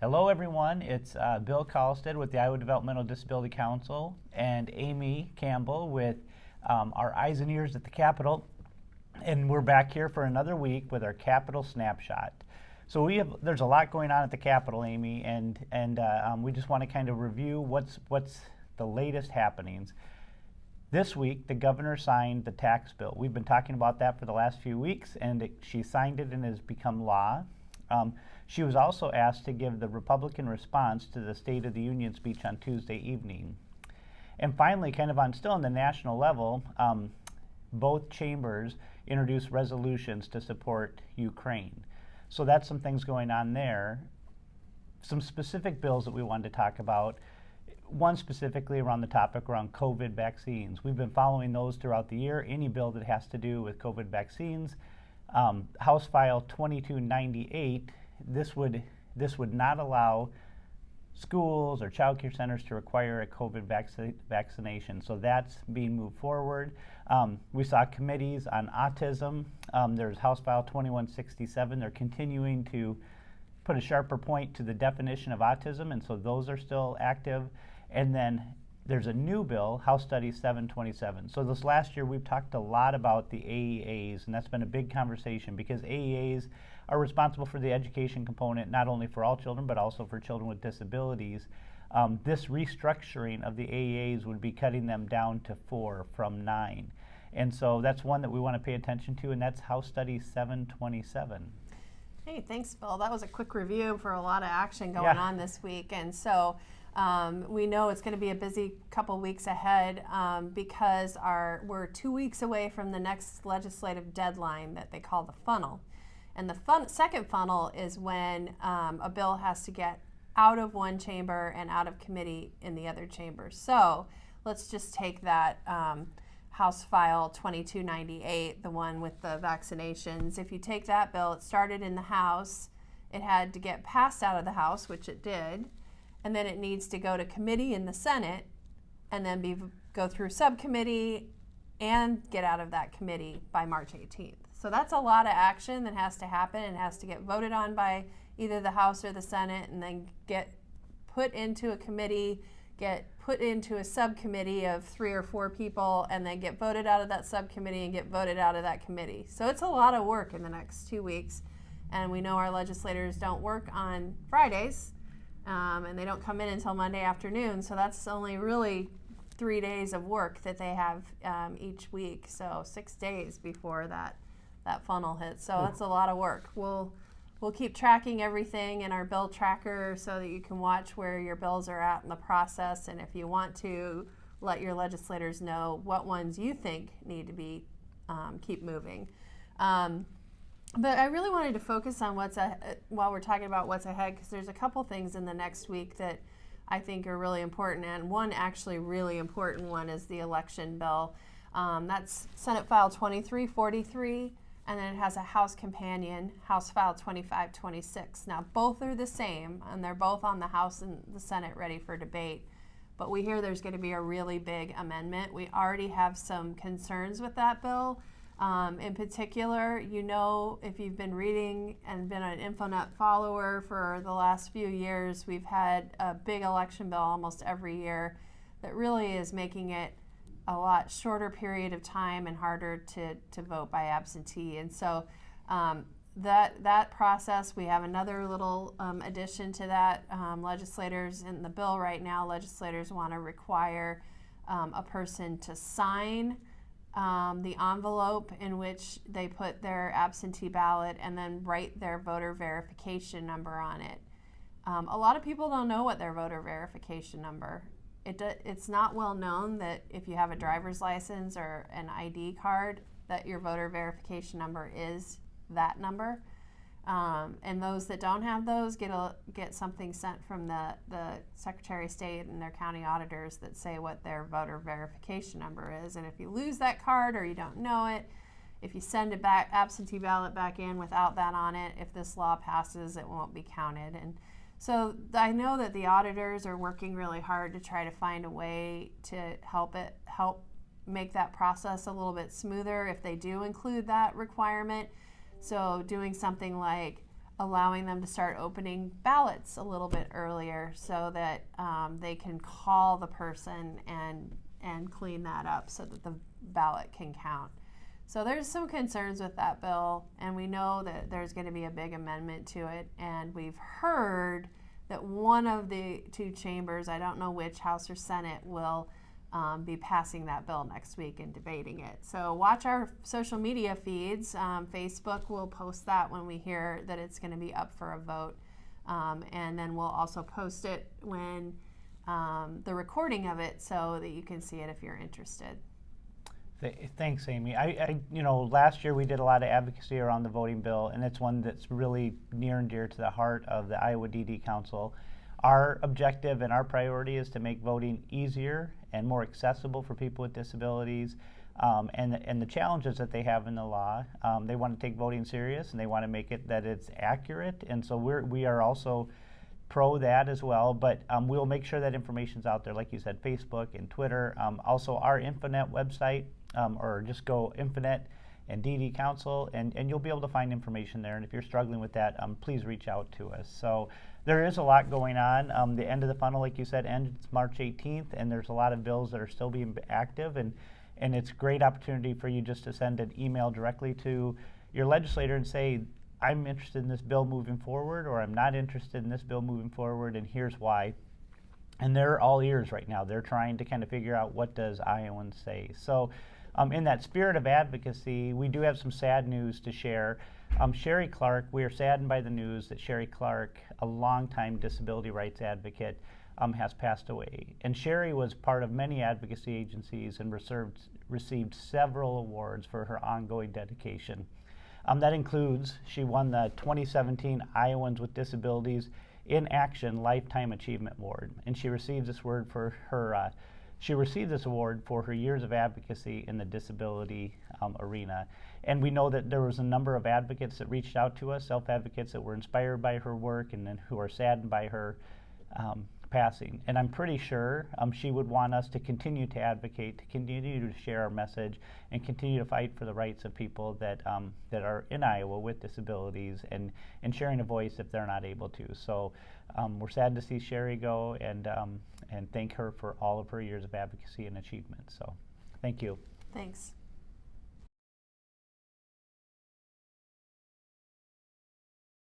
Hello, everyone. It's Bill Kallestad with the Iowa Developmental Disability Council and Amy Campbell with our eyes and ears at the Capitol. And we're back here for another week with our Capitol Snapshot. So there's a lot going on at the Capitol, Amy, and we just want to kind of review what's the latest happenings. This week, the governor signed the tax bill. We've been talking about that for the last few weeks, and she signed it and it has become law. She was also asked to give the Republican response to the State of the Union speech on Tuesday evening. And finally, kind of still on the national level, both chambers introduced resolutions to support Ukraine. So that's some things going on there. Some specific bills that we wanted to talk about. One specifically around the topic around COVID vaccines. We've been following those throughout the year. Any bill that has to do with COVID vaccines. House File 2298, this would not allow schools or child care centers to require a COVID vaccination. So that's being moved forward. We saw committees on autism. There's House File 2167. They're continuing to put a sharper point to the definition of autism, and so those are still active. And then there's a new bill, House Study 727. So this last year we've talked a lot about the AEAs, and that's been a big conversation because AEAs are responsible for the education component not only for all children but also for children with disabilities. This restructuring of the AEAs would be cutting them down to 4 from 9. And so that's one that we want to pay attention to, and that's House Study 727. Hey, thanks, Bill. That was a quick review for a lot of action going on this week. And so we know it's going to be a busy couple weeks ahead because we're 2 weeks away from the next legislative deadline that they call the funnel. And the second funnel is when a bill has to get out of one chamber and out of committee in the other chamber. So let's just take that House File 2298, the one with the vaccinations. If you take that bill, it started in the House. It had to get passed out of the House, which it did. And then it needs to go to committee in the Senate and then go through subcommittee and get out of that committee by March 18th. So that's a lot of action that has to happen and has to get voted on by either the House or the Senate and then get put into a committee, get put into a subcommittee of 3 or 4 people, and then get voted out of that subcommittee and get voted out of that committee. So it's a lot of work in the next 2 weeks. And we know our legislators don't work on Fridays. And they don't come in until Monday afternoon, so that's only really 3 days of work that they have each week, so 6 days before that funnel hits. So that's a lot of work. We'll keep tracking everything in our bill tracker so that you can watch where your bills are at in the process, and if you want to, let your legislators know what ones you think need to be keep moving. But I really wanted to focus on while we're talking about what's ahead, because there's a couple things in the next week that I think are really important, and one actually really important one is the election bill. That's Senate File 2343, and then it has a House companion, House File 2526. Now both are the same, and they're both on the House and the Senate ready for debate. But we hear there's going to be a really big amendment. We already have some concerns with that bill. In particular, if you've been reading and been an InfoNet follower for the last few years, we've had a big election bill almost every year that really is making it a lot shorter period of time and harder to vote by absentee. And so that process, we have another little addition to that. Legislators in the bill right now, legislators want to require a person to sign the envelope in which they put their absentee ballot and then write their voter verification number on it. A lot of people don't know what their voter verification number. It's not well known that if you have a driver's license or an ID card that your voter verification number is that number. And those that don't have those get something sent from the Secretary of State and their county auditors that say what their voter verification number is. And if you lose that card or you don't know it, if you send a absentee ballot back in without that on it, if this law passes, it won't be counted. And so I know that the auditors are working really hard to try to find a way to help make that process a little bit smoother if they do include that requirement. So doing something like allowing them to start opening ballots a little bit earlier so that they can call the person and clean that up so that the ballot can count. So there's some concerns with that bill, and we know that there's going to be a big amendment to it, and we've heard that one of the two chambers, I don't know which, House or Senate, will be passing that bill next week and debating it. So watch our social media feeds. Facebook will post that when we hear that it's going to be up for a vote, and then we'll also post it when the recording of it so that you can see it if you're interested. Thanks, Amy. Last year we did a lot of advocacy around the voting bill, and it's one that's really near and dear to the heart of the Iowa DD Council. Our objective and our priority is to make voting easier and more accessible for people with disabilities, and the challenges that they have in the law. They want to take voting serious, and they want to make it that it's accurate, and so we are also pro that as well, but we'll make sure that information's out there, like you said, Facebook and Twitter. Also our Infonet website, or just go Infonet and DD Council, and you'll be able to find information there. And if you're struggling with that, please reach out to us. So there is a lot going on. The end of the funnel, like you said, ends March 18th, and there's a lot of bills that are still being active, and it's a great opportunity for you just to send an email directly to your legislator and say, I'm interested in this bill moving forward, or I'm not interested in this bill moving forward, and here's why. And they're all ears right now. They're trying to kind of figure out what does Iowans say. So in that spirit of advocacy, we do have some sad news to share. Sherry Clark, we are saddened by the news that Sherry Clark, a longtime disability rights advocate, has passed away. And Sherry was part of many advocacy agencies and received several awards for her ongoing dedication. That includes, she won the 2017 Iowans with Disabilities in Action Lifetime Achievement Award, and she received this award for her years of advocacy in the disability arena. And we know that there was a number of advocates that reached out to us, self-advocates that were inspired by her work and then who are saddened by her passing. And I'm pretty sure she would want us to continue to advocate, to continue to share our message, and continue to fight for the rights of people that are in Iowa with disabilities, and sharing a voice if they're not able to. So we're sad to see Sherry go, and thank her for all of her years of advocacy and achievement. So thank you. Thanks.